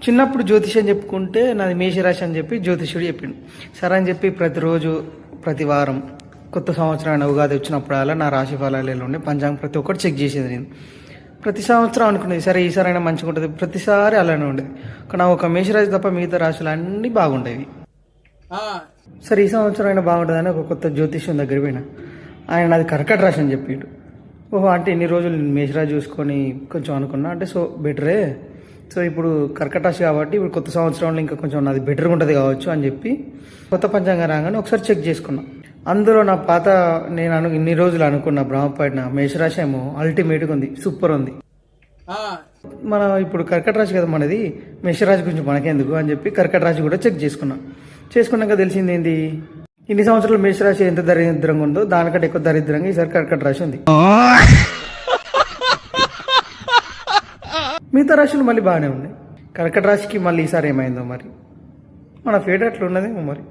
చిన్నప్పుడు జ్యోతిష్యం చెప్పుకుంటే నాది మేషరాశి అని చెప్పి జ్యోతిష్యుడు చెప్పిండు. సరే అని చెప్పి ప్రతిరోజు ప్రతి వారం కొత్త సంవత్సరాన్ని ఉగాది వచ్చినప్పుడల్లా నా రాశి ఫలాలు ఎలా ఉండే పంచాంగం ప్రతి ఒక్కటి చెక్ చేసేది నేను. ప్రతి సంవత్సరం అనుకునేది సరే ఈసారైనా మంచిగా ఉంటుంది, ప్రతిసారి అలానే ఉండేది. కానీ ఒక మేషరాశి తప్ప మిగతా రాశులు అన్నీ బాగుండేవి. సరే ఈ సంవత్సరం అయినా బాగుంటుందని ఒక కొత్త జ్యోతిష్యం దగ్గర పోయినా. ఆయన నాది కర్కట రాశి అని చెప్పిండు. ఓహో అంటే ఇన్ని రోజులు నేను మేషరాశి చూసుకొని కొంచెం అనుకున్నా, అంటే సో బెటరే, సో ఇప్పుడు కర్కట రాశి కాబట్టి ఇప్పుడు కొత్త సంవత్సరంలో ఇంకా కొంచెం నాది బెటర్గా ఉంటుంది కావచ్చు అని చెప్పి కొత్త పంచాంగం రాగానే ఒకసారి చెక్ చేసుకున్నా. అందులో నా పాత నేను ఇన్ని రోజులు అనుకున్న బ్రహ్మపడిన మేషరాశి ఏమో అల్టిమేట్గా ఉంది, సూపర్ ఉంది. మన ఇప్పుడు కర్కట రాశి కదా మనది, మేషరాశి గురించి మనకెందుకు అని చెప్పి కర్కట రాశి కూడా చెక్ చేసుకున్నాక తెలిసింది ఏంది, ఇన్ని సంవత్సరాలు మేషరాశి ఎంత దరిద్రంగా ఉందో దానికంటే ఎక్కువ దరిద్రంగా ఈసారి కర్కట రాశి ఉంది. మిగతా రాశులు మళ్ళీ బాగానే ఉన్నాయి, కర్కట రాశికి మళ్ళీ ఈసారి ఏమైందో మరి మన ఫేట్ అట్లా ఉన్నదేమో మరి.